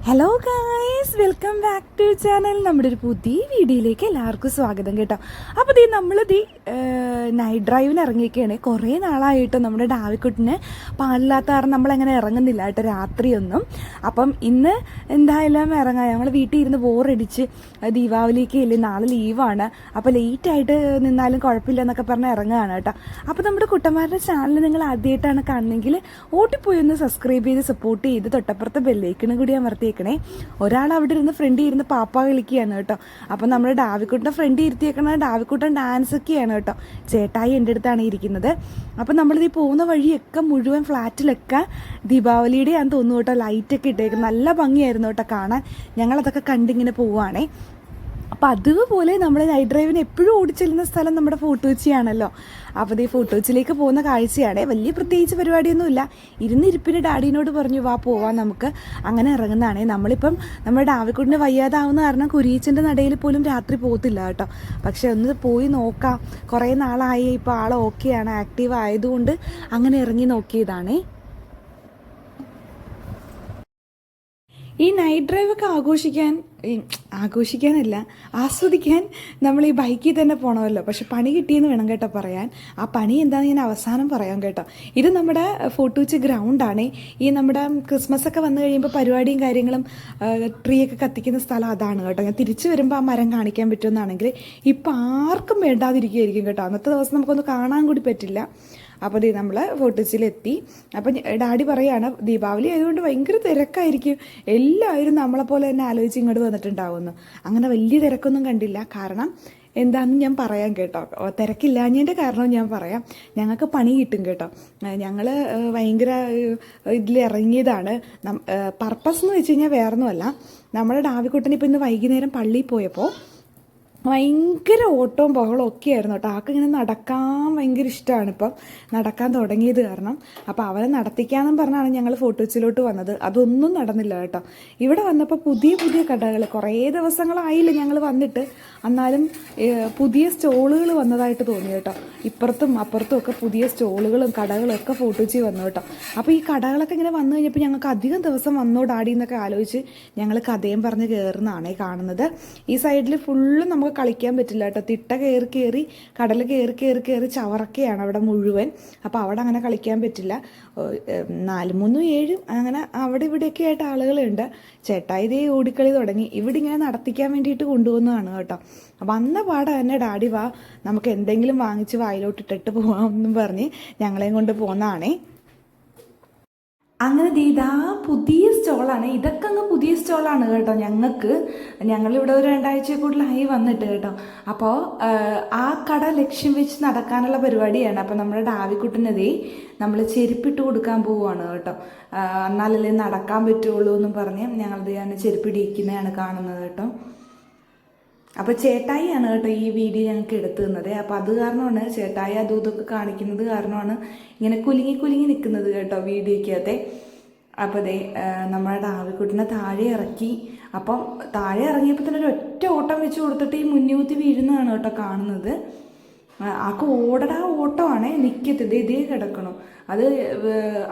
Hello guys, welcome back to channel. നമ്മുടെ ഒരു പുതിയ വീഡിയോയിലേക്ക് എല്ലാവർക്കും സ്വാഗതം കേട്ടോ. അപ്പോൾ നമ്മളിത് നൈറ്റ് ഡ്രൈവിന് ഇറങ്ങിയൊക്കെയാണ്. കുറേ നാളായിട്ട് നമ്മുടെ ഡാവിക്കുട്ടിന് പാലില്ലാത്ത കാരണം നമ്മളങ്ങനെ ഇറങ്ങുന്നില്ല കേട്ടോ രാത്രിയൊന്നും. അപ്പം ഇന്ന് എന്തായാലും ഇറങ്ങാം. ഞങ്ങൾ വീട്ടിൽ ഇരുന്ന് ബോറടിച്ച് ദീപാവലിക്ക് ഇല്ലേ, നാളെ ലീവാണ്, അപ്പോൾ ലേറ്റായിട്ട് നിന്നാലും കുഴപ്പമില്ല എന്നൊക്കെ പറഞ്ഞ് ഇറങ്ങുകയാണ് കേട്ടോ. അപ്പോൾ നമ്മുടെ കുട്ടന്മാരുടെ ചാനൽ നിങ്ങൾ ആദ്യമായിട്ടാണ് കാണുന്നതെങ്കിൽ ഓട്ടിപ്പോയി ഒന്ന് സബ്സ്ക്രൈബ് ചെയ്ത് സപ്പോർട്ട് ചെയ്ത് തൊട്ടപ്പുറത്ത് ബെല്ലൈക്കണും കൂടി അമർത്തിയേക്കണേ. ഒരാൾ അവിടെ ഇരുന്ന് ഫ്രണ്ട് ഇരുന്ന് പാപ്പ കളിക്കുകയാണ് കേട്ടോ. അപ്പം നമ്മുടെ ഡാവിക്കുട്ടൻ്റെ ഫ്രണ്ട് ഇരുത്തിയേക്കണത് ഡാവിക്കുട്ടൻ ഡാൻസ് ഒക്കെയാണ് കേട്ടോ. ചേട്ടായി എൻ്റെ അടുത്താണ് ഇരിക്കുന്നത്. അപ്പം നമ്മളിത് പോകുന്ന വഴിയൊക്കെ മുഴുവൻ ഫ്ലാറ്റിലൊക്കെ ദീപാവലിയുടെ ആണെന്ന് തോന്നുന്നു കേട്ടോ, ലൈറ്റൊക്കെ ഇട്ടേക്കും. നല്ല ഭംഗിയായിരുന്നു കേട്ടോ കാണാൻ. ഞങ്ങളതൊക്കെ കണ്ടിങ്ങനെ പോവുകയാണേ. അപ്പം അതുപോലെ നമ്മൾ നൈറ്റ് ഡ്രൈവിന് എപ്പോഴും ഓടിച്ചെല്ലുന്ന സ്ഥലം നമ്മുടെ ഫോർട്ട് കൊച്ചിയാണല്ലോ. അപ്പോൾ ഈ ഫോർട്ട് കൊച്ചിയിലേക്ക് പോകുന്ന കാഴ്ചയാണ്. വലിയ പ്രത്യേകിച്ച് പരിപാടിയൊന്നുമില്ല. ഇരുന്നിരിപ്പിന് ഡാഡിനോട് പറഞ്ഞു വാ പോവാൻ നമുക്ക്, അങ്ങനെ ഇറങ്ങുന്നതാണേ. നമ്മളിപ്പം നമ്മുടെ ഡാവിക്കുട്ടിന് വയ്യാതാവുന്ന കാരണം കുരിയച്ചൻ്റെ നടയിൽ പോലും രാത്രി പോകത്തില്ല കേട്ടോ. പക്ഷെ ഒന്ന് പോയി നോക്കാം, കുറേ നാളായി, ഇപ്പോൾ ആൾ ഓക്കെയാണ്, ആക്റ്റീവ് ആയതുകൊണ്ട് അങ്ങനെ ഇറങ്ങി നോക്കിയതാണേ. ഈ നൈറ്റ് ഡ്രൈവൊക്കെ ആഘോഷിക്കാനല്ല, ആസ്വദിക്കാൻ നമ്മൾ ഈ ബൈക്കിൽ തന്നെ പോകണമല്ലോ. പക്ഷെ പണി കിട്ടിയെന്ന് വേണം കേട്ടോ പറയാൻ. ആ പണി എന്താണെന്ന് ഞാൻ അവസാനം പറയാം കേട്ടോ. ഇത് നമ്മുടെ ഫോർട്ട് കൊച്ചി ഗ്രൗണ്ടാണ്. ഈ നമ്മുടെ ക്രിസ്മസ് ഒക്കെ വന്നു കഴിയുമ്പോൾ പരിപാടിയും കാര്യങ്ങളും ട്രീ ഒക്കെ കത്തിക്കുന്ന സ്ഥലം അതാണ് കേട്ടോ. ഞാൻ തിരിച്ചു വരുമ്പോൾ ആ മരം കാണിക്കാൻ പറ്റുമെന്നാണെങ്കിൽ ഇപ്പം ആർക്കും വേണ്ടാതിരിക്കുകയായിരിക്കും കേട്ടോ. അന്നത്തെ ദിവസം നമുക്കൊന്ന് കാണാൻ കൂടി പറ്റില്ല. അപ്പോൾ നമ്മൾ ഫോർട്ട് കൊച്ചിയിലെത്തി. അപ്പം ഡാഡി പറയാണ് ദീപാവലി ആയതുകൊണ്ട് ഭയങ്കര തിരക്കായിരിക്കും, എല്ലാവരും നമ്മളെപ്പോലെ തന്നെ ആലോചിച്ച് ഇങ്ങോട്ട് വന്നിട്ടുണ്ടാവുമെന്ന്. അങ്ങനെ വലിയ തിരക്കൊന്നും കണ്ടില്ല. കാരണം എന്താണെന്ന് ഞാൻ പറയാം കേട്ടോ. തിരക്കില്ലാഞ്ഞതിൻ്റെ കാരണം ഞാൻ പറയാം. ഞങ്ങൾക്ക് പണി കിട്ടും കേട്ടോ. ഞങ്ങൾ ഭയങ്കര ഇതിലിറങ്ങിയതാണ്. പർപ്പസ് എന്ന് വെച്ച് കഴിഞ്ഞാൽ വേറൊന്നുമല്ല, നമ്മുടെ ഡാവിക്കുട്ടൻ ഇപ്പം ഇന്ന് വൈകുന്നേരം പള്ളിയിൽ പോയപ്പോൾ ഭയങ്കര ഓട്ടവും ബഹളവും ഒക്കെ ആയിരുന്നു കേട്ടോ. ആൾക്ക് ഇങ്ങനെ നടക്കാൻ ഭയങ്കര ഇഷ്ടമാണ്, ഇപ്പം നടക്കാൻ തുടങ്ങിയത് കാരണം. അപ്പോൾ അവനെ നടത്തിക്കാമെന്നും പറഞ്ഞാണ് ഞങ്ങൾ ഫോർട്ട് കൊച്ചിയിലോട്ട് വന്നത്. അതൊന്നും നടന്നില്ല കേട്ടോ. ഇവിടെ വന്നപ്പോൾ പുതിയ പുതിയ കടകൾ, കുറേ ദിവസങ്ങളായില്ല ഞങ്ങൾ വന്നിട്ട്, എന്നാലും പുതിയ സ്റ്റോളുകൾ വന്നതായിട്ട് തോന്നി കേട്ടോ. ഇപ്പുറത്തും അപ്പുറത്തും ഒക്കെ പുതിയ സ്റ്റോളുകളും കടകളും ഒക്കെ ഫോർട്ട് കൊച്ചി വന്നു കേട്ടോ. അപ്പോൾ ഈ കടകളൊക്കെ ഇങ്ങനെ വന്നു കഴിഞ്ഞപ്പോൾ ഞങ്ങൾക്ക് അധികം ദിവസം വന്നോ ഡാഡി എന്നൊക്കെ ആലോചിച്ച് ഞങ്ങൾ കഥയും പറഞ്ഞ് കയറുന്നതാണേ കാണുന്നത്. ഈ സൈഡിൽ ഫുള്ളും നമുക്ക് കളിക്കാൻ പറ്റില്ല കേട്ടോ. തിട്ട കയറി കടൽ കയറി ചവറൊക്കെയാണ് അവിടെ മുഴുവൻ. അപ്പോൾ അവിടെ അങ്ങനെ കളിക്കാൻ പറ്റില്ല. 4, 3, 7 അങ്ങനെ അവിടെ ഇവിടെയൊക്കെ ആയിട്ട് ആളുകളുണ്ട്. ചേട്ടായി ഇതേ ഓടിക്കളി തുടങ്ങി. ഇവിടെ ഇങ്ങനെ നടത്തിക്കാൻ വേണ്ടിയിട്ട് കൊണ്ടുപോകുന്നതാണ് കേട്ടോ. വന്ന പാടെ തന്നെ ഡാഡി വാ നമുക്ക് എന്തെങ്കിലും വാങ്ങിച്ച് വായിലോട്ടിട്ടിട്ട് പോകാമെന്നും പറഞ്ഞ് ഞങ്ങളെയും കൊണ്ട് പോകുന്നതാണേ. അങ്ങനെ ഇതാ പുതിയ സ്റ്റോളാണ്. ഇതൊക്കെ അങ്ങ് പുതിയ സ്റ്റോളാണ് കേട്ടോ. ഞങ്ങളിവിടെ ഒരു 2 ആഴ്ച കൂടുതലായി വന്നിട്ട് കേട്ടോ. അപ്പോൾ ആ കട ലക്ഷ്യം വെച്ച് നടക്കാനുള്ള പരിപാടിയാണ്. അപ്പോൾ നമ്മുടെ ഡാവിക്കുട്ടിനതേ നമ്മൾ ചെരുപ്പിട്ട് കൊടുക്കാൻ പോവുകയാണ് കേട്ടോ. എന്നാലല്ലേ നടക്കാൻ പറ്റുള്ളൂ എന്നും പറഞ്ഞ് ഞങ്ങളിത് ഞാൻ ചെരുപ്പിടിക്കുന്നതാണ് കാണുന്നത് കേട്ടോ. അപ്പോൾ ചേട്ടായിയാണ് കേട്ടോ ഈ വീഡിയോ ഞങ്ങൾക്ക് എടുത്തു തന്നത്. അപ്പോൾ അത് കാരണമാണ് ചേട്ടായി അതും ഇതൊക്കെ കാണിക്കുന്നത് കാരണമാണ് ഇങ്ങനെ കുലുങ്ങി നിൽക്കുന്നത് കേട്ടോ വീഡിയോയ്ക്കകത്തെ. അപ്പോൾ നമ്മുടെ ഡാവിക്കുട്ടിനെ താഴെ ഇറക്കി. അപ്പം താഴെ ഇറങ്ങിയപ്പോൾ തന്നെ ഒരു ഒറ്റ ഓട്ടം വെച്ച് കൊടുത്തിട്ട് ഈ മുന്നൂത്തി വീഴുന്നതാണ് കേട്ടോ കാണുന്നത്. ആൾക്ക് ഓട്ടമാണ്, നിൽക്കത്തില്ല, ഇതേ കിടക്കണം. അത്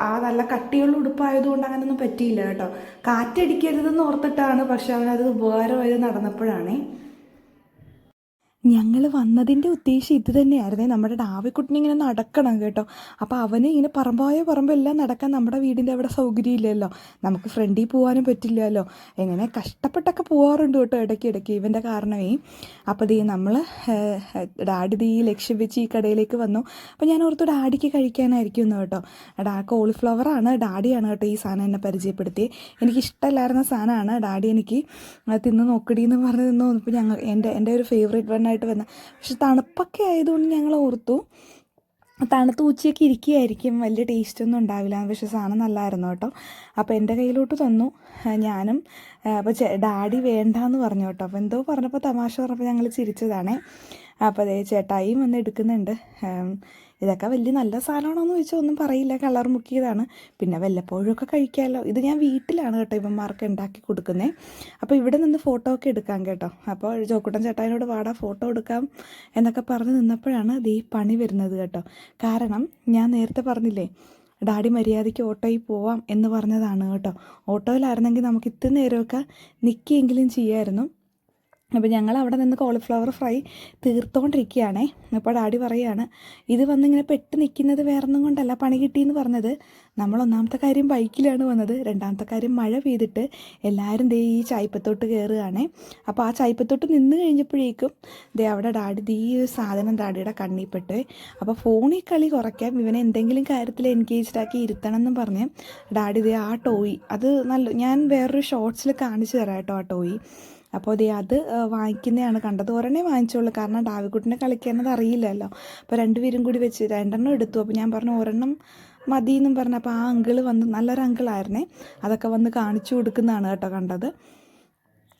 ആ നല്ല കട്ടിയുള്ള ഉടുപ്പായതുകൊണ്ട് അങ്ങനെയൊന്നും പറ്റിയില്ല കേട്ടോ. കാറ്റടിക്കരുതെന്ന് ഓർത്തിട്ടാണ്, പക്ഷെ അവനത് ഉപകാരമായത് നടന്നപ്പോഴാണേ. ഞങ്ങൾ വന്നതിൻ്റെ ഉദ്ദേശം ഇത് തന്നെയായിരുന്നേ. നമ്മുടെ ഡാവിക്കുട്ടിനെ ഇങ്ങനെ നടക്കണം കേട്ടോ. അപ്പോൾ അവന് ഇങ്ങനെ പറമ്പെല്ലാം നടക്കാൻ നമ്മുടെ വീടിൻ്റെ അവിടെ സൗകര്യമില്ലല്ലോ, നമുക്ക് ഫ്രണ്ടിൽ പോകാനും പറ്റില്ലല്ലോ. എങ്ങനെ കഷ്ടപ്പെട്ടൊക്കെ പോകാറുണ്ട് കേട്ടോ ഇടയ്ക്ക് ഇവൻ്റെ കാരണമേ. അപ്പോൾ നമ്മൾ ഡാഡി ലക്ഷ്യം വെച്ച് ഈ കടയിലേക്ക് വന്നു. അപ്പോൾ ഞാൻ ഓർത്തു ഡാഡിക്ക് കഴിക്കാനായിരിക്കും കേട്ടോ. കോളിഫ്ലവറാണ്, ഡാഡിയാണ് കേട്ടോ ഈ സാധനം എന്നെ പരിചയപ്പെടുത്തി. എനിക്കിഷ്ടമില്ലായിരുന്ന സാധനമാണ്. ഡാഡി എനിക്ക് തിന്ന് നോക്കടി എന്ന് പറഞ്ഞ് തിന്ന് തോന്നിപ്പോൾ എൻ്റെ ഒരു ഫേവറേറ്റ് വണ്ണായിട്ട് വന്ന. പക്ഷെ തണുപ്പൊക്കെ ആയതുകൊണ്ട് ഞങ്ങൾ ഓർത്തു തണുത്ത് ഉച്ചയൊക്കെ ഇരിക്കുകയായിരിക്കും, വലിയ ടേസ്റ്റൊന്നും ഉണ്ടാവില്ല. പക്ഷെ സാധനം നല്ലതായിരുന്നു കേട്ടോ. അപ്പോൾ എൻ്റെ കയ്യിലോട്ട് തന്നു. ഞാനും അപ്പോൾ ഡാഡി വേണ്ടാന്ന് പറഞ്ഞു കേട്ടോ. അപ്പോൾ എന്തോ പറഞ്ഞപ്പോൾ തമാശ പറഞ്ഞപ്പോൾ ഞങ്ങൾ ചിരിച്ചതാണേ. അപ്പോൾ ചേട്ടായിയും വന്ന് എടുക്കുന്നുണ്ട്. ഇതൊക്കെ വലിയ നല്ല സാധനമാണോയെന്ന് ചോദിച്ചാൽ ഒന്നും പറയില്ല, കളർ മുക്കിയതാണ്. പിന്നെ വല്ലപ്പോഴുമൊക്കെ കഴിക്കാമല്ലോ. ഇത് ഞാൻ വീട്ടിലാണ് കേട്ടോ ഇവന്മാർക്ക് ഉണ്ടാക്കി കൊടുക്കുന്നത്. അപ്പോൾ ഇവിടെ നിന്ന് ഫോട്ടോ ഒക്കെ എടുക്കാം കേട്ടോ. അപ്പോൾ ജോക്കുട്ടൻ ചേട്ടായിനോട് വാടാ ഫോട്ടോ എടുക്കാം എന്നൊക്കെ പറഞ്ഞ് നിന്നപ്പോഴാണ് ഈ പണി വരുന്നത് കേട്ടോ. കാരണം ഞാൻ നേരത്തെ പറഞ്ഞില്ലേ ഡാഡി മര്യാദയ്ക്ക് ഓട്ടോയിൽ പോവാം എന്ന് പറഞ്ഞതാണ് കേട്ടോ. ഓട്ടോയിലായിരുന്നെങ്കിൽ നമുക്ക് ഇത്ര നേരമൊക്കെ നിൽക്കുകയെങ്കിലും ചെയ്യാമായിരുന്നു. അപ്പോൾ ഞങ്ങൾ അവിടെ നിന്ന് കോളിഫ്ലവർ ഫ്രൈ തീർത്തുകൊണ്ടിരിക്കുകയാണേ. അപ്പോൾ ഡാഡി പറയുകയാണ്, ഇത് വന്നിങ്ങനെ പെട്ട് നിൽക്കുന്നത് വേറൊന്നും കൊണ്ടല്ല പണി കിട്ടിയെന്ന് പറഞ്ഞത്. നമ്മൾ ഒന്നാമത്തെ കാര്യം ബൈക്കിലാണ് വന്നത്, രണ്ടാമത്തെ കാര്യം മഴ പെയ്തിട്ട് എല്ലാവരും ദേ ഈ ചായപ്പത്തോട്ട് കയറുകയാണേ. അപ്പോൾ ആ ചായപ്പത്തോട്ട് നിന്ന് കഴിഞ്ഞപ്പോഴേക്കും ദേ അവിടെ ഡാഡി ഈ ഒരു സാധനം ഡാഡിയുടെ കണ്ണിൽപ്പെട്ട്. അപ്പോൾ ഫോണിൽ കളി കുറയ്ക്കാം, ഇവനെ എന്തെങ്കിലും കാര്യത്തിൽ എൻഗേജ്ഡ് ആക്കി ഇരുത്തണം എന്നും പറഞ്ഞ് ഡാഡി ദേ ആ ടോയ്, അത് നല്ല, ഞാൻ വേറൊരു ഷോർട്സിൽ കാണിച്ചു തരാം കേട്ടോ ആ ടോയ്. അപ്പോൾ അത് വാങ്ങിക്കുന്നതാണ് കണ്ടത്. ഒരെണ്ണേ വാങ്ങിച്ചോളൂ, കാരണം ഡാവിക്കുട്ടിനെ കളിക്കാനത് അറിയില്ലല്ലോ. അപ്പോൾ രണ്ടുപേരും കൂടി വെച്ച് 2 എടുത്തു. അപ്പോൾ ഞാൻ പറഞ്ഞു ഒരെണ്ണം മതി എന്നും പറഞ്ഞു. അപ്പോൾ ആ അങ്കിള് വന്ന്, നല്ലൊരു അങ്കിളായിരുന്നേ, അതൊക്കെ വന്ന് കാണിച്ചു കൊടുക്കുന്നതാണ് കേട്ടോ കണ്ടത്.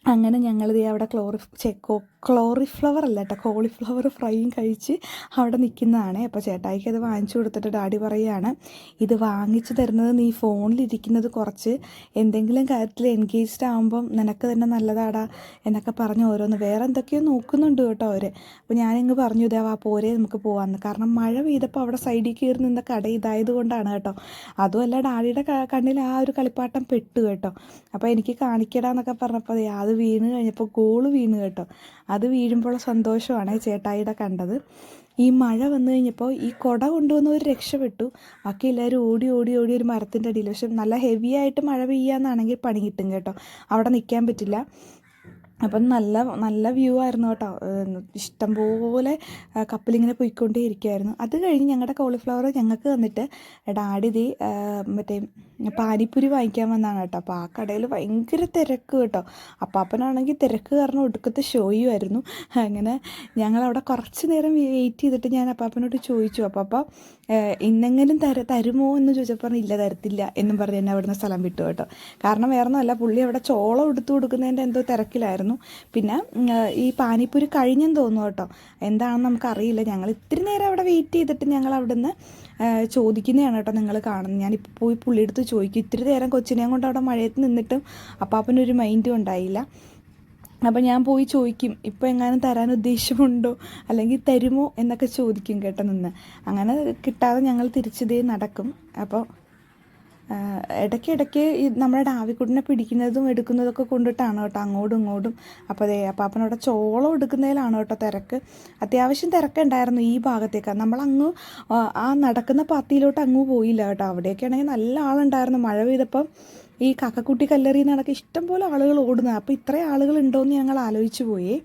അങ്ങനെ ഞങ്ങളിത് അവിടെ ക്ലോറിഫ്ലവർ അല്ല കേട്ടോ, കോളിഫ്ലവർ ഫ്രൈയും കഴിച്ച് അവിടെ നിൽക്കുന്നതാണ്. അപ്പോൾ ചേട്ടായിക്ക് അത് വാങ്ങിച്ചു കൊടുത്തിട്ട് ഡാഡി പറയുകയാണ്, ഇത് വാങ്ങിച്ചു തരുന്നത് നീ ഫോണിലിരിക്കുന്നത് കുറച്ച് എന്തെങ്കിലും കാര്യത്തിൽ എൻഗേജ്ഡ് ആകുമ്പം നിനക്ക് തന്നെ നല്ലതാടാ എന്നൊക്കെ പറഞ്ഞ് ഓരോന്ന് വേറെ എന്തൊക്കെയോ നോക്കുന്നുണ്ട് കേട്ടോ അവർ. അപ്പോൾ ഞാനിങ്ങ് പറഞ്ഞു, ഇതാ വാ പോരേ നമുക്ക് പോകാമെന്ന്. കാരണം മഴ പെയ്തപ്പോൾ അവിടെ സൈഡിൽ കയറി നിന്ന കട ഇതായത് കൊണ്ടാണ് കേട്ടോ. അതുമല്ല ഡാഡിയുടെ കണ്ണിൽ ആ ഒരു കളിപ്പാട്ടം പെട്ടു കേട്ടോ. അപ്പോൾ എനിക്ക് കാണിക്കടാന്നൊക്കെ പറഞ്ഞപ്പോൾ അത് വീണ് കഴിഞ്ഞപ്പോൾ ഗോള് വീണ് കേട്ടോ. അത് വീഴുമ്പോൾ സന്തോഷമാണ് ചേട്ടായിയുടെ കണ്ടത്. ഈ മഴ വന്നു കഴിഞ്ഞപ്പോൾ ഈ കുട കൊണ്ടുവന്നവർ രക്ഷപ്പെട്ടു, ബാക്കി എല്ലാവരും ഓടി ഓടി ഓടി ഒരു മരത്തിൻ്റെ അടിയിൽ. പക്ഷെ നല്ല ഹെവി ആയിട്ട് മഴ പെയ്യാന്നാണെങ്കിൽ പണി കിട്ടും കേട്ടോ, അവിടെ നിൽക്കാൻ പറ്റില്ല. അപ്പം നല്ല വ്യൂ ആയിരുന്നു കേട്ടോ. ഇഷ്ടംപോലെ കപ്പലിങ്ങനെ പോയിക്കൊണ്ടേ ഇരിക്കുമായിരുന്നു. അത് കഴിഞ്ഞ് ഞങ്ങളുടെ കോളിഫ്ലവർ ഞങ്ങൾക്ക് തന്നിട്ട് ഡാഡി മറ്റേ പാനിപ്പൂരി വാങ്ങിക്കാൻ വന്നതാണ് കേട്ടോ. അപ്പോൾ ആ കടയിൽ ഭയങ്കര തിരക്ക് കേട്ടോ. അപ്പാപ്പനാണെങ്കിൽ തിരക്ക് കാരണം ഒടുക്കത്തെ ഷോയുമായിരുന്നു. അങ്ങനെ ഞങ്ങളവിടെ കുറച്ച് നേരം വെയിറ്റ് ചെയ്തിട്ട് ഞാൻ അപ്പാപ്പനോട് ചോദിച്ചു, അപ്പാപ്പ ഇന്നെങ്കിലും തരുമോ എന്ന് ചോദിച്ചപ്പോൾ ഇല്ല തരത്തില്ല എന്നും പറഞ്ഞ് എന്നെ അവിടുന്ന് സ്ഥലം വിട്ടു കേട്ടോ. കാരണം വേറൊന്നുമല്ല, പുള്ളി അവിടെ ചോളം എടുത്തു കൊടുക്കുന്നതിൻ്റെ എന്തോ തിരക്കിലായിരുന്നു. പിന്നെ ഈ പാനിപ്പൂരി കഴിഞ്ഞെന്ന് തോന്നുന്നു കേട്ടോ, എന്താണെന്ന് നമുക്കറിയില്ല. ഞങ്ങൾ ഇത്തിരി നേരം അവിടെ വെയിറ്റ് ചെയ്തിട്ട് ഞങ്ങൾ അവിടുന്ന് ചോദിക്കുന്നതാണ് കേട്ടോ നിങ്ങൾ കാണുന്നത്. ഞാനിപ്പോൾ പോയി പുള്ളിയെടുത്ത് ചോദിക്കും, ഇത്തിരി നേരം കൊച്ചിനെയും കൊണ്ട് അവിടെ മഴയത്ത് നിന്നിട്ടും അപ്പാപ്പനൊരു മൈൻഡും ഉണ്ടായില്ല. അപ്പോൾ ഞാൻ പോയി ചോദിക്കും, ഇപ്പോൾ എങ്ങാനും തരാൻ ഉദ്ദേശമുണ്ടോ അല്ലെങ്കിൽ തരുമോ എന്നൊക്കെ ചോദിക്കും കേട്ടോ നിന്ന്. അങ്ങനെ കിട്ടാതെ ഞങ്ങൾ തിരിച്ചതേ നടക്കും. അപ്പോൾ ഇടയ്ക്കിടയ്ക്ക് ഈ നമ്മുടെ ഡാവിക്കുട്ടിനെ പിടിക്കുന്നതും എടുക്കുന്നതൊക്കെ കൊണ്ടിട്ടാണ് കേട്ടോ അങ്ങോട്ടും ഇങ്ങോട്ടും. അപ്പോൾ അപ്പാപ്പനവിടെ ചോളം എടുക്കുന്നതിലാണ് കേട്ടോ തിരക്ക്. അത്യാവശ്യം തിരക്കുണ്ടായിരുന്നു ഈ ഭാഗത്തേക്ക്. നമ്മളങ്ങ് ആ നടക്കുന്ന പാത്തിയിലോട്ട് അങ്ങ് പോയില്ല കേട്ടോ. അവിടെയൊക്കെ ആണെങ്കിൽ നല്ല ആളുണ്ടായിരുന്നു. മഴ പെയ്തപ്പം ഈ കാക്കക്കുട്ടി കല്ലെറിയുന്ന കണക്ക് ഇഷ്ടംപോലെ ആളുകൾ ഓടുന്നത്. അപ്പോൾ ഇത്രയും ആളുകൾ ഉണ്ടോയെന്ന് ഞങ്ങൾ ആലോചിച്ച് പോയേ.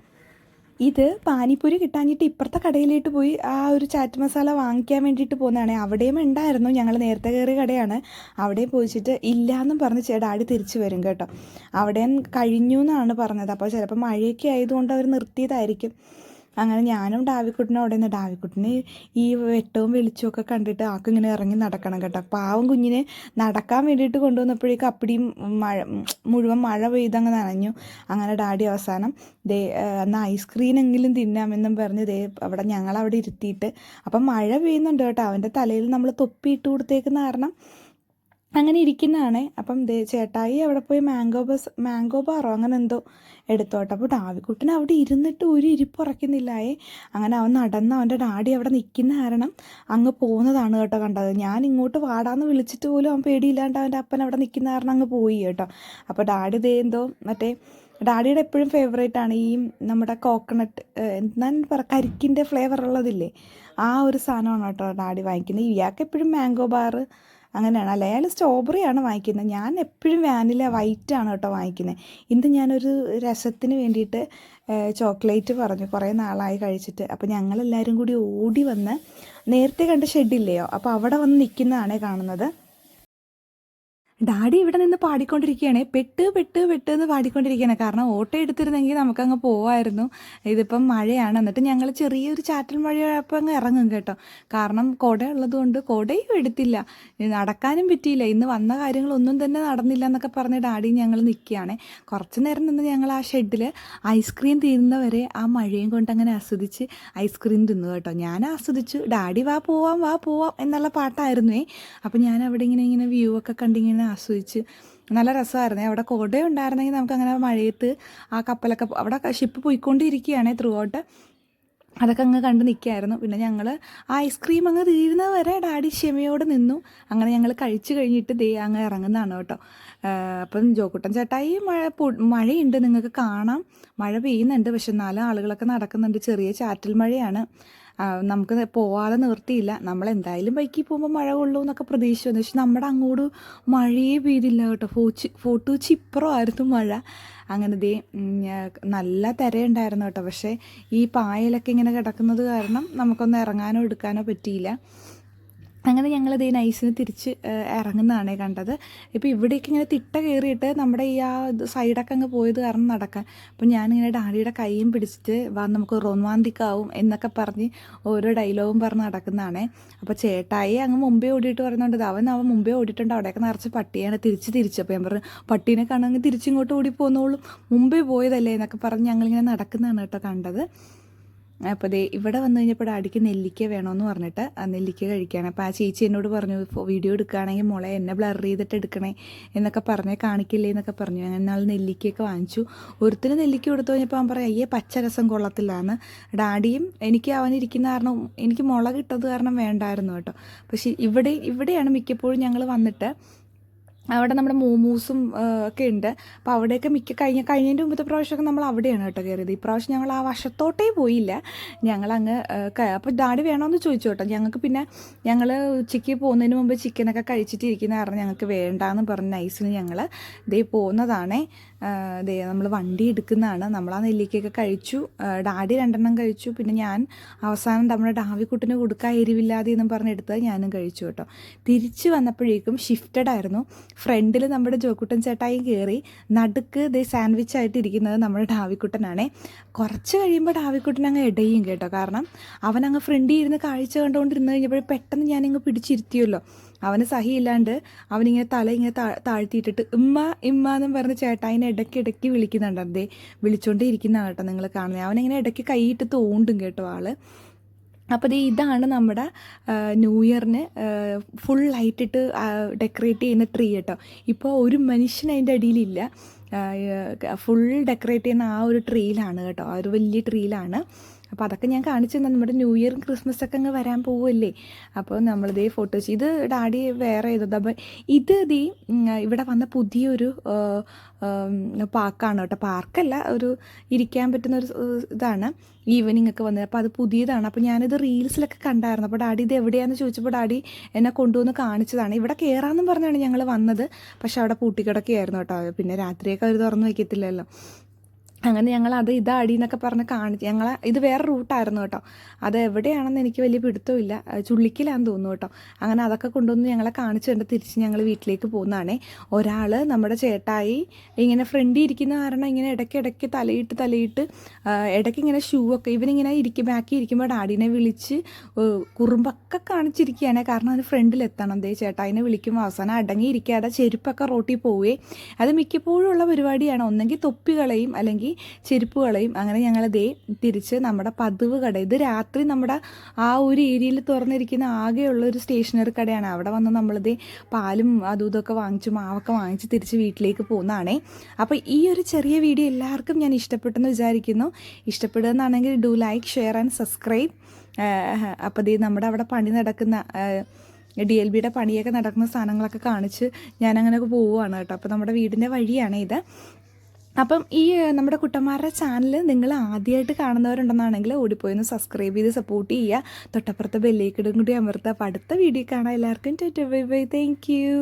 ഇത് പാനിപ്പൂരി കിട്ടാഞ്ഞിട്ട് ഇപ്പുറത്തെ കടയിലേക്ക് പോയി ആ ഒരു ചാറ്റ് മസാല വാങ്ങിക്കാൻ വേണ്ടിയിട്ട് പോകുന്നതാണ്. അവിടെയും ഉണ്ടായിരുന്നു, ഞങ്ങൾ നേരത്തെ കയറിയ കടയാണ്. അവിടെയും പോയിച്ചിട്ട് ഇല്ലയെന്നും പറഞ്ഞ് ഡാഡി തിരിച്ചു വരും കേട്ടോ. അവിടെയും കഴിഞ്ഞു എന്നാണ് പറഞ്ഞത്. അപ്പോൾ ചിലപ്പോൾ മഴയൊക്കെ ആയതുകൊണ്ട് അവർ നിർത്തിയതായിരിക്കും. അങ്ങനെ ഞാനും ഡാവിക്കുട്ടിനും അവിടെ നിന്ന്, ഡാവിക്കുട്ടിന് ഈ വെട്ടവും വെളിച്ചമൊക്കെ കണ്ടിട്ട് ആൾക്കിങ്ങനെ ഇറങ്ങി നടക്കണം കേട്ടോ. പാവം കുഞ്ഞിനെ നടക്കാൻ വേണ്ടിയിട്ട് കൊണ്ടുവന്നപ്പോഴേക്കും അപ്പടിയും മുഴുവൻ മഴ പെയ്തങ്ങ് നനഞ്ഞു. അങ്ങനെ ഡാഡി അവസാനം എന്നാൽ ഐസ്ക്രീമെങ്കിലും തിന്നാമെന്നും പറഞ്ഞ് അവിടെ ഞങ്ങളവിടെ ഇരുത്തിയിട്ട്, അപ്പം മഴ പെയ്യുന്നുണ്ട് കേട്ടോ. അവൻ്റെ തലയിൽ നമ്മൾ തൊപ്പിയിട്ട് കൊടുത്തേക്കുന്ന കാരണം അങ്ങനെ ഇരിക്കുന്നതാണ്. അപ്പം ചേട്ടായി അവിടെ പോയി മാംഗോ ബാറോ അങ്ങനെ എന്തോ എടുത്തോട്ടെ. അപ്പോൾ ഡാവിക്കുട്ടിന് അവിടെ ഇരുന്നിട്ട് ഒരു ഇരിപ്പ് ഉറക്കുന്നില്ലായേ. അങ്ങനെ അവൻ നടന്ന് അവൻ്റെ ഡാഡി അവിടെ നിൽക്കുന്ന കാരണം അങ്ങ് പോകുന്നതാണ് കേട്ടോ കണ്ടത്. ഞാൻ ഇങ്ങോട്ട് വാടാന്ന് വിളിച്ചിട്ട് പോലും അവൻ പേടിയില്ലാണ്ട് അവൻ്റെ അപ്പൻ അവിടെ നിൽക്കുന്ന കാരണം അങ്ങ് പോയി കേട്ടോ. അപ്പോൾ ഡാഡി എന്തോ മറ്റേ ഡാഡിയുടെ എപ്പോഴും ഫേവറേറ്റാണ് ഈ നമ്മുടെ കോക്കനട്ട് എന്നാൽ കരിക്കിൻ്റെ ഫ്ലേവർ ഉള്ളതില്ലേ, ആ ഒരു സാധനമാണ് കേട്ടോ ഡാഡി വാങ്ങിക്കുന്നത്. ഇയാൾക്ക് എപ്പോഴും മാംഗോ ബാർ അങ്ങനെയാണ്. അല്ല, അയാൾ സ്ട്രോബെറിയാണ് വാങ്ങിക്കുന്നത്. ഞാൻ എപ്പോഴും വാനില വൈറ്റാണ് കേട്ടോ വാങ്ങിക്കുന്നത്. ഇന്ന് ഞാനൊരു രസത്തിന് വേണ്ടിയിട്ട് ചോക്ലേറ്റ് പറഞ്ഞു, കുറേ നാളായി കഴിച്ചിട്ട്. അപ്പോൾ ഞങ്ങളെല്ലാവരും കൂടി ഓടി വന്ന് നേരത്തെ കണ്ട ഷെഡില്ലയോ, അപ്പോൾ അവിടെ വന്ന് നിൽക്കുന്നതാണേ കാണുന്നത്. ഡാഡി ഇവിടെ നിന്ന് പാടിക്കൊണ്ടിരിക്കുകയാണ്, പെട്ട് പെട്ട് പെട്ട് എന്ന് പാടിക്കൊണ്ടിരിക്കുകയാണ്. കാരണം ഓട്ടോ എടുത്തിരുന്നെങ്കിൽ നമുക്കങ്ങ് പോവായിരുന്നു. ഇതിപ്പം മഴയാണ്. എന്നിട്ട് ഞങ്ങൾ ചെറിയൊരു ചാറ്റൽ മഴയപ്പോൾ അങ്ങ് ഇറങ്ങും കേട്ടോ. കാരണം കുട ഉള്ളതുകൊണ്ട് കുടയും എടുത്തില്ല, നടക്കാനും പറ്റിയില്ല. ഇന്ന് വന്ന കാര്യങ്ങളൊന്നും തന്നെ നടന്നില്ല എന്നൊക്കെ പറഞ്ഞ് ഡാഡി ഞങ്ങൾ നിൽക്കുകയാണ്. കുറച്ച് നേരം നിന്ന് ഞങ്ങൾ ആ ഷെഡിൽ ഐസ്ക്രീം തീരുന്നവരെ ആ മഴയും കൊണ്ട് അങ്ങനെ ആസ്വദിച്ച് ഐസ്ക്രീം തിന്നു കേട്ടോ. ഞാൻ ആസ്വദിച്ചു. ഡാഡി വാ പോവാം എന്നുള്ള പാട്ടായിരുന്നേ. അപ്പോൾ ഞാൻ അവിടെ ഇങ്ങനെ വ്യൂ ഒക്കെ കണ്ടിങ്ങനെ ആസ്വദിച്ച് നല്ല രസമായിരുന്നേ. അവിടെ കോട ഉണ്ടായിരുന്നെങ്കിൽ നമുക്കങ്ങനെ മഴയത്ത് ആ കപ്പലൊക്കെ അവിടെ ഷിപ്പ് പോയിക്കൊണ്ടിരിക്കുകയാണ് ത്രൂ ഔട്ട്. അതൊക്കെ അങ്ങ് കണ്ട് നിൽക്കുകയായിരുന്നു. പിന്നെ ഞങ്ങൾ ആ ഐസ്ക്രീം അങ്ങ് തീരുന്നത് വരെ ഡാഡി ക്ഷമയോടെ നിന്നു. അങ്ങനെ ഞങ്ങൾ കഴിച്ചു കഴിഞ്ഞിട്ട് ദേ അങ്ങ് ഇറങ്ങുന്നതാണ് കേട്ടോ. അപ്പം ജോക്കുട്ടൻ ചേട്ടായി മഴയുണ്ട്, നിങ്ങൾക്ക് കാണാം, മഴ പെയ്യുന്നുണ്ട്. പക്ഷെ 4 ആളുകളൊക്കെ നടക്കുന്നുണ്ട്, ചെറിയ ചാറ്റൽ മഴയാണ്. നമുക്ക് പോവാതെ നിർത്തിയില്ല. നമ്മളെന്തായാലും ബൈക്കിൽ പോകുമ്പോൾ മഴ കൊള്ളൂ എന്നൊക്കെ പ്രതീക്ഷിച്ചു വന്നു. പക്ഷെ നമ്മുടെ അങ്ങോട്ട് മഴയേ പെയ്തില്ല കേട്ടോ. ഫോർട്ട് കൊച്ചി ഇപ്പുറമായിരുന്നു മഴ. അങ്ങനെ ദേ നല്ല തിരയുണ്ടായിരുന്നു കേട്ടോ. പക്ഷേ ഈ പായലൊക്കെ ഇങ്ങനെ കിടക്കുന്നത് കാരണം നമുക്കൊന്ന് ഇറങ്ങാനോ എടുക്കാനോ പറ്റിയില്ല. അങ്ങനെ ഞങ്ങളിതേ നൈസിന് തിരിച്ച് ഇറങ്ങുന്നതാണ് കണ്ടത്. ഇപ്പോൾ ഇവിടേക്ക് ഇങ്ങനെ തിട്ട കയറിയിട്ട് നമ്മുടെ ഈ ആ സൈഡൊക്കെ അങ്ങ് പോയത് കാരണം നടക്കാൻ. അപ്പം ഞാനിങ്ങനെ ഡാഡിയുടെ കൈയും പിടിച്ചിട്ട് നമുക്ക് റൊമാന്തിക്കാവും എന്നൊക്കെ പറഞ്ഞ് ഓരോ ഡയലോഗും പറഞ്ഞ് നടക്കുന്നതാണ്. അപ്പോൾ ചേട്ടായി അങ്ങ് മുമ്പേ ഓടിയിട്ട് പറയുന്നുണ്ട്, അവൻ മുമ്പേ ഓടിയിട്ടുണ്ട്, അവിടെയൊക്കെ നിറച്ച് പട്ടിയാണ്, തിരിച്ച്. അപ്പോൾ ഞാൻ പറഞ്ഞു, പട്ടീനെ കാണുമെങ്കിൽ തിരിച്ചിങ്ങോട്ട് ഓടി പോന്നോളും, മുമ്പേ പോയതല്ലേ എന്നൊക്കെ പറഞ്ഞ് ഞങ്ങളിങ്ങനെ നടക്കുന്നതാണ് കേട്ടോ കണ്ടത്. അപ്പോൾ ദേ ഇവിടെ വന്നു കഴിഞ്ഞപ്പോൾ ഡാഡിക്ക് നെല്ലിക്ക വേണമെന്ന് പറഞ്ഞിട്ട് നെല്ലിക്ക കഴിക്കുകയാണ്. അപ്പോൾ ആ ചേച്ചി എന്നോട് പറഞ്ഞു, വീഡിയോ എടുക്കുകയാണെങ്കിൽ മോളെ എന്നെ ബ്ലർ ചെയ്തിട്ട് എടുക്കണേ എന്നൊക്കെ പറഞ്ഞേ, കാണിക്കില്ലേ എന്നൊക്കെ പറഞ്ഞു. അങ്ങനെ നാളെ നെല്ലിക്കയൊക്കെ വാങ്ങിച്ചു. ഒരുത്തിന് നെല്ലിക്ക കൊടുത്തു കഴിഞ്ഞപ്പോൾ അവൻ പറയാം, അയ്യേ പച്ച രസം കൊള്ളത്തില്ലാന്ന്. ഡാഡിയും എനിക്ക് അവനിരിക്കുന്ന കാരണം എനിക്ക് മുളക് ഇട്ടത് കാരണം വേണ്ടായിരുന്നു കേട്ടോ. പക്ഷേ ഇവിടെയാണ് മിക്കപ്പോഴും ഞങ്ങൾ വന്നിട്ട് അവിടെ നമ്മുടെ മോമോസും ഒക്കെ ഉണ്ട്. അപ്പോൾ അവിടെയൊക്കെ കഴിഞ്ഞതിൻ്റെ മുമ്പത്തെ പ്രാവശ്യമൊക്കെ നമ്മൾ അവിടെയാണ് കേട്ടോ കയറിയത്. ഇപ്രാവശ്യം ഞങ്ങൾ ആ വശത്തോട്ടേ പോയില്ല. ഞങ്ങളങ്ങ് അപ്പോൾ ഡാഡി വേണമെന്ന് ചോദിച്ചു കേട്ടോ. ഞങ്ങൾക്ക് പിന്നെ ഞങ്ങൾ ഉച്ചയ്ക്ക് പോകുന്നതിന് മുമ്പ് ചിക്കനൊക്കെ കഴിച്ചിട്ടിരിക്കുന്ന കാരണം ഞങ്ങൾക്ക് വേണ്ടാന്ന് പറഞ്ഞ് നൈസിന് ഞങ്ങൾ ദേ പോകുന്നതാണേ. ദേ നമ്മൾ വണ്ടി എടുക്കുന്നതാണ്. നമ്മൾ ആ നെല്ലിക്കയൊക്കെ കഴിച്ചു. ഡാഡി 2 കഴിച്ചു. പിന്നെ ഞാൻ അവസാനം നമ്മുടെ ഡാവിക്കുട്ടിന് കൊടുക്കാൻ എരിവില്ലാതെ എന്നും പറഞ്ഞെടുത്തത് ഞാനും കഴിച്ചു കേട്ടോ. തിരിച്ച് വന്നപ്പോഴേക്കും ഷിഫ്റ്റഡ് ആയിരുന്നു. ഫ്രണ്ടിൽ നമ്മുടെ ജോക്കുട്ടൻ ചേട്ടായും കയറി, നടുക്ക് ദേ സാൻഡ്വിച്ച് ആയിട്ട് ഇരിക്കുന്നത് നമ്മുടെ ഡാവിക്കുട്ടനാണേ. കുറച്ച് കഴിയുമ്പോൾ ഡാവിക്കുട്ടൻ അങ്ങ് ഇടയും കേട്ടോ. കാരണം അവനങ്ങ് ഫ്രണ്ടിൽ ഇരുന്ന് കാഴ്ച കണ്ടുകൊണ്ടിരുന്ന് കഴിഞ്ഞപ്പോൾ പെട്ടെന്ന് ഞാനിങ്ങ് പിടിച്ചിരുത്തിയല്ലോ. അവന് സഹിയില്ലാണ്ട് അവനിങ്ങനെ തല ഇങ്ങനെ താഴ്ത്തിയിട്ടിട്ട് ഇമ്മ എന്നും പറഞ്ഞ് ചേട്ടായിനെ ഇടയ്ക്കിടയ്ക്ക് വിളിക്കുന്നുണ്ട്. അതേ വിളിച്ചുകൊണ്ടേ ഇരിക്കുന്നതാണ് കേട്ടോ നിങ്ങൾ കാണുന്നത്. അവനിങ്ങനെ ഇടയ്ക്ക് കൈയിട്ട് തോണ്ടും കേട്ടോ ആള്. അപ്പോൾ ഇതാണ് നമ്മുടെ ന്യൂ ഇയറിന് ഫുൾ ലൈറ്റിട്ട് ഡെക്കറേറ്റ് ചെയ്യുന്ന ട്രീ കേട്ടോ. ഇപ്പോൾ ഒരു മനുഷ്യൻ അതിൻ്റെ അടിയിലില്ല. ഫുൾ ഡെക്കറേറ്റ് ചെയ്യുന്ന ആ ഒരു ട്രീയിലാണ് കേട്ടോ, ആ ഒരു വലിയ ട്രീയിലാണ്. അപ്പോൾ അതൊക്കെ ഞാൻ കാണിച്ചു തന്നെ. നമ്മുടെ ന്യൂ ഇയറും ക്രിസ്മസൊക്കെ അങ്ങ് വരാൻ പോവുമല്ലേ. അപ്പോൾ നമ്മളിതേ ഫോട്ടോസ് ഇത് ഡാഡി വേറെ ചെയ്തത്. അപ്പോൾ ഇത് ഇവിടെ വന്ന പുതിയൊരു പാർക്കാണ് കേട്ടോ. പാർക്കല്ല, ഒരു ഇരിക്കാൻ പറ്റുന്ന ഒരു ഇതാണ്. ഈവനിങ് ഒക്കെ വന്നത്. അപ്പോൾ അത് പുതിയതാണ്. അപ്പോൾ ഞാനിത് റീൽസിലൊക്കെ കണ്ടായിരുന്നു. അപ്പോൾ ഡാഡി ഇത് എവിടെയാണെന്ന് ചോദിച്ചപ്പോൾ ഡാഡി എന്നെ കൊണ്ടുവന്ന് കാണിച്ചതാണ്. ഇവിടെ കയറാമെന്നും പറഞ്ഞാണ് ഞങ്ങൾ വന്നത്. പക്ഷെ അവിടെ പൂട്ടിക്കിടക്കുകയായിരുന്നു കേട്ടോ. പിന്നെ രാത്രിയൊക്കെ അവർ തുറന്ന് വയ്ക്കത്തില്ലല്ലോ. അങ്ങനെ ഞങ്ങൾ ഇതാടി എന്നൊക്കെ പറഞ്ഞ് കാണിച്ച് ഇത് വേറെ റൂട്ടായിരുന്നു കേട്ടോ. അത് എവിടെയാണെന്ന് എനിക്ക് വലിയ പിടുത്തമില്ല, ചുള്ളിക്കലാന്ന് തോന്നുന്നു കേട്ടോ. അങ്ങനെ അതൊക്കെ കൊണ്ടുവന്ന് ഞങ്ങളെ കാണിച്ചു കണ്ട് തിരിച്ച് ഞങ്ങൾ വീട്ടിലേക്ക് പോകുന്നതാണേ. ഒരാൾ നമ്മുടെ ചേട്ടായി ഇങ്ങനെ ഫ്രണ്ടിൽ ഇരിക്കുന്ന കാരണം ഇങ്ങനെ ഇടയ്ക്കിടയ്ക്ക് തലയിട്ട് ഇടയ്ക്ക് ഇങ്ങനെ ഷൂ ഒക്കെ ഇവനിങ്ങനെ ബാക്കി ഇരിക്കുമ്പോൾ ഡാഡിനെ വിളിച്ച് കുറുമ്പൊക്കെ കാണിച്ചിരിക്കുകയാണ്. കാരണം അത് ഫ്രണ്ടിലെത്തണം. ദേ ചേട്ടായിനെ വിളിക്കുമ്പോൾ അവസാനം അടങ്ങിയിരിക്കാതെ ചെരുപ്പൊക്കെ റോട്ടിൽ പോവേ. അത് മിക്കപ്പോഴും ഉള്ള പരിപാടിയാണ്. ഒന്നെങ്കിൽ തൊപ്പി കളയും, അല്ലെങ്കിൽ ചെരുപ്പ് കളയും. അങ്ങനെ ഞങ്ങൾ തിരിച്ച് നമ്മുടെ പതിവ് കട, ഇത് രാത്രി നമ്മുടെ ആ ഒരു ഏരിയയിൽ തുറന്നിരിക്കുന്ന ആകെയുള്ള ഒരു സ്റ്റേഷനറി കടയാണ്. അവിടെ വന്ന് പാലും അതും ഇതൊക്കെ വാങ്ങിച്ചു, മാവൊക്കെ വാങ്ങിച്ച് തിരിച്ച് വീട്ടിലേക്ക് പോകുന്നതാണേ. അപ്പോൾ ഈ ഒരു ചെറിയ വീഡിയോ എല്ലാവർക്കും ഞാൻ ഇഷ്ടപ്പെട്ടെന്ന് വിചാരിക്കുന്നു. ഇഷ്ടപ്പെടുകയെന്നാണെങ്കിൽ do like, share and subscribe. അപ്പോൾ നമ്മുടെ അവിടെ പണി നടക്കുന്ന DLBയുടെ പണിയൊക്കെ നടക്കുന്ന സാധനങ്ങളൊക്കെ കാണിച്ച് ഞാനങ്ങനെയൊക്കെ പോവുകയാണ് കേട്ടോ. അപ്പോൾ നമ്മുടെ വീടിൻ്റെ വഴിയാണ് ഇത്. അപ്പം ഈ നമ്മുടെ കുട്ടന്മാരുടെ ചാനൽ നിങ്ങൾ ആദ്യമായിട്ട് കാണുന്നവരുണ്ടെന്നാണെങ്കിൽ ഓടിപ്പോയിന്ന് സബ്സ്ക്രൈബ് ചെയ്ത് സപ്പോർട്ട് ചെയ്യുക. തൊട്ടപ്പുറത്തെ ബെല്ലൈക്കണും കൂടി അമർത്തുക. അപ്പോൾ അടുത്ത വീഡിയോ കാണാം. എല്ലാവർക്കും ബൈ ബൈ. Thank you.